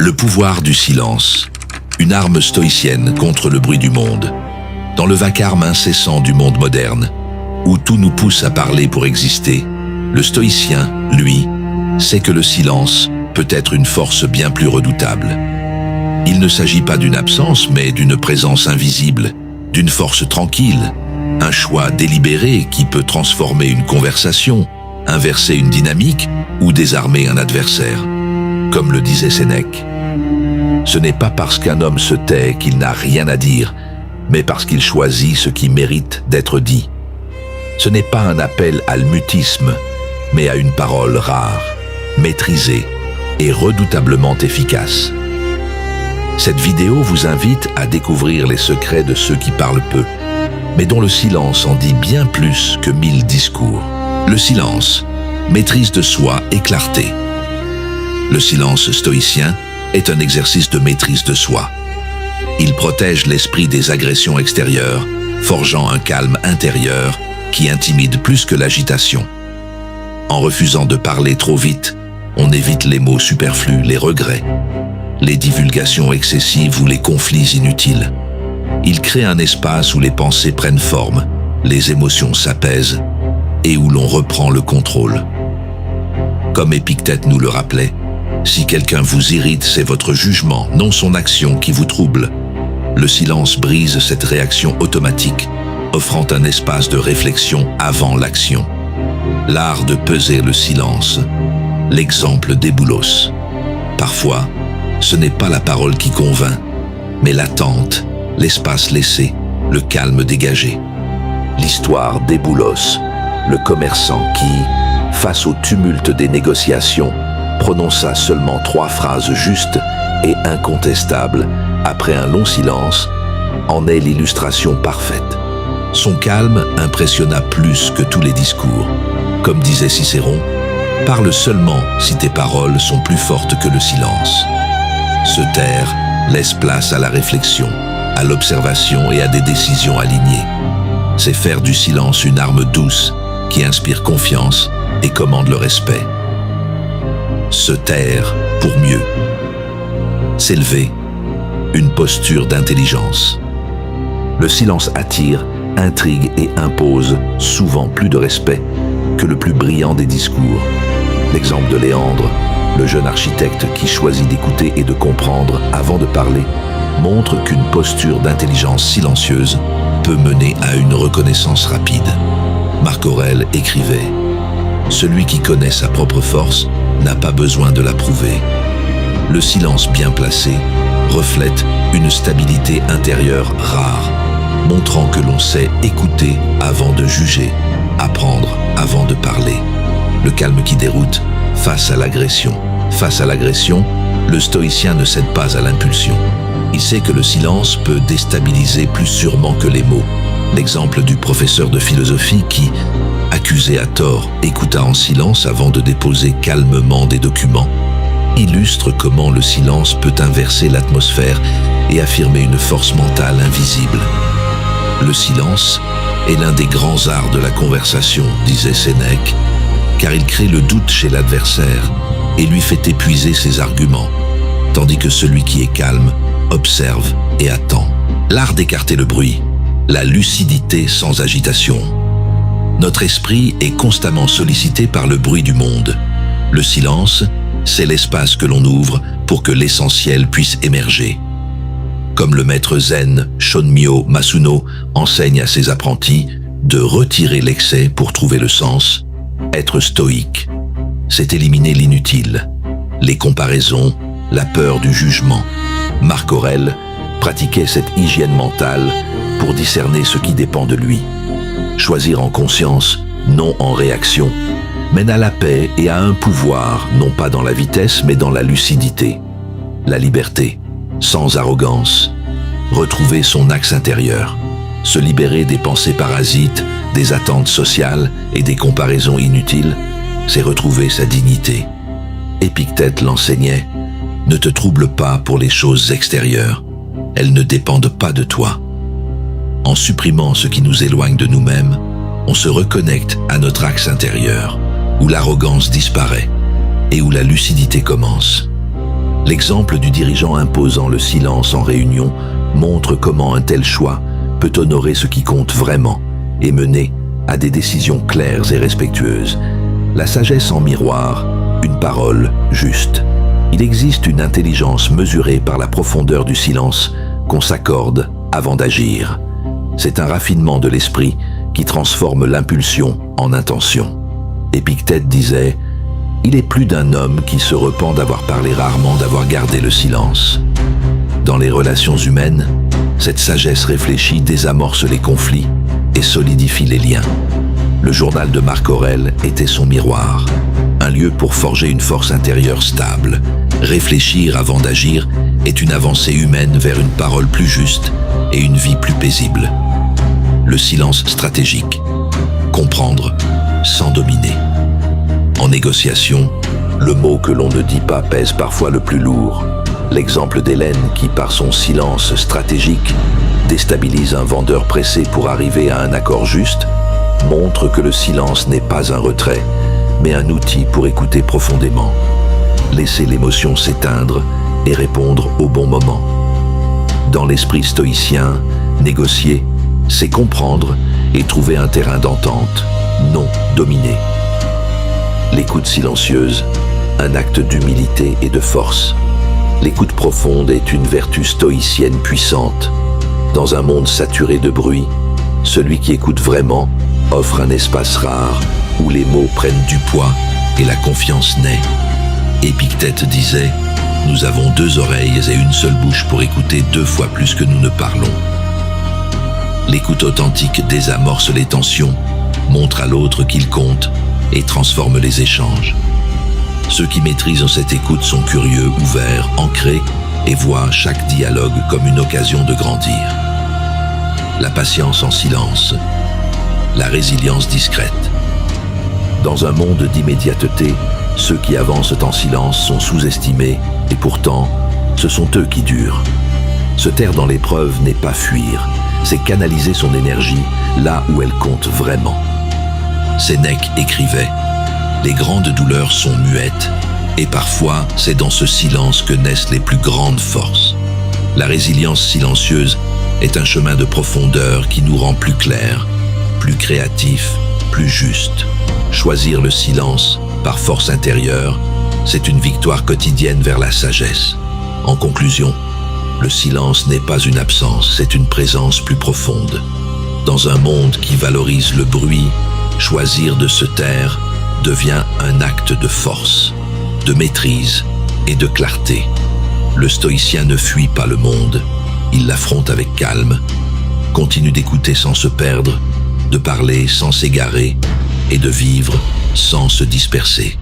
Le pouvoir du silence, une arme stoïcienne contre le bruit du monde. Dans le vacarme incessant du monde moderne, où tout nous pousse à parler pour exister, le stoïcien, lui, sait que le silence peut être une force bien plus redoutable. Il ne s'agit pas d'une absence, mais d'une présence invisible, d'une force tranquille, un choix délibéré qui peut transformer une conversation, inverser une dynamique ou désarmer un adversaire. Comme le disait Sénèque, ce n'est pas parce qu'un homme se tait qu'il n'a rien à dire, mais parce qu'il choisit ce qui mérite d'être dit. Ce n'est pas un appel à le mutisme, mais à une parole rare, maîtrisée et redoutablement efficace. Cette vidéo vous invite à découvrir les secrets de ceux qui parlent peu, mais dont le silence en dit bien plus que 1000 discours. Le silence, maîtrise de soi et clarté. Le silence stoïcien est un exercice de maîtrise de soi. Il protège l'esprit des agressions extérieures, forgeant un calme intérieur qui intimide plus que l'agitation. En refusant de parler trop vite, on évite les mots superflus, les regrets, les divulgations excessives ou les conflits inutiles. Il crée un espace où les pensées prennent forme, les émotions s'apaisent et où l'on reprend le contrôle. Comme Épictète nous le rappelait, si quelqu'un vous irrite, c'est votre jugement, non son action qui vous trouble. Le silence brise cette réaction automatique, offrant un espace de réflexion avant l'action. L'art de peser le silence, l'exemple d'Éboulos. Parfois, ce n'est pas la parole qui convainc, mais l'attente, l'espace laissé, le calme dégagé. L'histoire d'Éboulos, le commerçant qui, face au tumulte des négociations, prononça seulement 3 phrases justes et incontestables après un long silence, en est l'illustration parfaite. Son calme impressionna plus que tous les discours. Comme disait Cicéron, « Parle seulement si tes paroles sont plus fortes que le silence. » Se taire laisse place à la réflexion, à l'observation et à des décisions alignées. C'est faire du silence une arme douce qui inspire confiance et commande le respect. Se taire pour mieux. S'élever, une posture d'intelligence. Le silence attire, intrigue et impose souvent plus de respect que le plus brillant des discours. L'exemple de Léandre, le jeune architecte qui choisit d'écouter et de comprendre avant de parler, montre qu'une posture d'intelligence silencieuse peut mener à une reconnaissance rapide. Marc Aurèle écrivait « Celui qui connaît sa propre force n'a pas besoin de la prouver. » Le silence bien placé reflète une stabilité intérieure rare, montrant que l'on sait écouter avant de juger, apprendre avant de parler. Le calme qui déroute face à l'agression. Face à l'agression, le stoïcien ne cède pas à l'impulsion. Il sait que le silence peut déstabiliser plus sûrement que les mots. L'exemple du professeur de philosophie qui, accusé à tort, écouta en silence avant de déposer calmement des documents, illustre comment le silence peut inverser l'atmosphère et affirmer une force mentale invisible. Le silence est l'un des grands arts de la conversation, disait Sénèque, car il crée le doute chez l'adversaire et lui fait épuiser ses arguments, tandis que celui qui est calme observe et attend. L'art d'écarter le bruit, la lucidité sans agitation. Notre esprit est constamment sollicité par le bruit du monde. Le silence, c'est l'espace que l'on ouvre pour que l'essentiel puisse émerger. Comme le maître zen Shonmyo Masuno enseigne à ses apprentis de retirer l'excès pour trouver le sens, être stoïque, c'est éliminer l'inutile, les comparaisons, la peur du jugement. Marc Aurèle pratiquait cette hygiène mentale pour discerner ce qui dépend de lui. Choisir en conscience, non en réaction, mène à la paix et à un pouvoir, non pas dans la vitesse, mais dans la lucidité. La liberté, sans arrogance, retrouver son axe intérieur, se libérer des pensées parasites, des attentes sociales et des comparaisons inutiles, c'est retrouver sa dignité. Épictète l'enseignait, ne te trouble pas pour les choses extérieures, elles ne dépendent pas de toi. En supprimant ce qui nous éloigne de nous-mêmes, on se reconnecte à notre axe intérieur, où l'arrogance disparaît et où la lucidité commence. L'exemple du dirigeant imposant le silence en réunion montre comment un tel choix peut honorer ce qui compte vraiment et mener à des décisions claires et respectueuses. La sagesse en miroir, une parole juste. Il existe une intelligence mesurée par la profondeur du silence qu'on s'accorde avant d'agir. C'est un raffinement de l'esprit qui transforme l'impulsion en intention. Épictète disait « Il est plus d'un homme qui se repent d'avoir parlé rarement, d'avoir gardé le silence ». Dans les relations humaines, cette sagesse réfléchie désamorce les conflits et solidifie les liens. Le journal de Marc Aurèle était son miroir, un lieu pour forger une force intérieure stable. Réfléchir avant d'agir est une avancée humaine vers une parole plus juste et une vie plus paisible. Le silence stratégique. Comprendre sans dominer. En négociation, le mot que l'on ne dit pas pèse parfois le plus lourd. L'exemple d'Hélène qui, par son silence stratégique, déstabilise un vendeur pressé pour arriver à un accord juste, montre que le silence n'est pas un retrait, mais un outil pour écouter profondément, laisser l'émotion s'éteindre et répondre au bon moment. Dans l'esprit stoïcien, négocier, c'est comprendre et trouver un terrain d'entente, non dominer. L'écoute silencieuse, un acte d'humilité et de force. L'écoute profonde est une vertu stoïcienne puissante. Dans un monde saturé de bruit, celui qui écoute vraiment offre un espace rare où les mots prennent du poids et la confiance naît. Épictète disait « Nous avons 2 oreilles et une seule bouche pour écouter 2 fois plus que nous ne parlons ». L'écoute authentique désamorce les tensions, montre à l'autre qu'il compte et transforme les échanges. Ceux qui maîtrisent cette écoute sont curieux, ouverts, ancrés et voient chaque dialogue comme une occasion de grandir. La patience en silence, la résilience discrète. Dans un monde d'immédiateté, ceux qui avancent en silence sont sous-estimés et pourtant, ce sont eux qui durent. Se taire dans l'épreuve n'est pas fuir, c'est canaliser son énergie là où elle compte vraiment. Sénèque écrivait « Les grandes douleurs sont muettes et parfois c'est dans ce silence que naissent les plus grandes forces. » La résilience silencieuse est un chemin de profondeur qui nous rend plus clairs, plus créatifs, plus justes. Choisir le silence par force intérieure, c'est une victoire quotidienne vers la sagesse. En conclusion, le silence n'est pas une absence, c'est une présence plus profonde. Dans un monde qui valorise le bruit, choisir de se taire devient un acte de force, de maîtrise et de clarté. Le stoïcien ne fuit pas le monde, il l'affronte avec calme, continue d'écouter sans se perdre, de parler sans s'égarer et de vivre sans se disperser.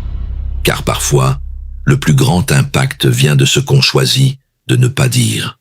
Car parfois, le plus grand impact vient de ce qu'on choisit de ne pas dire.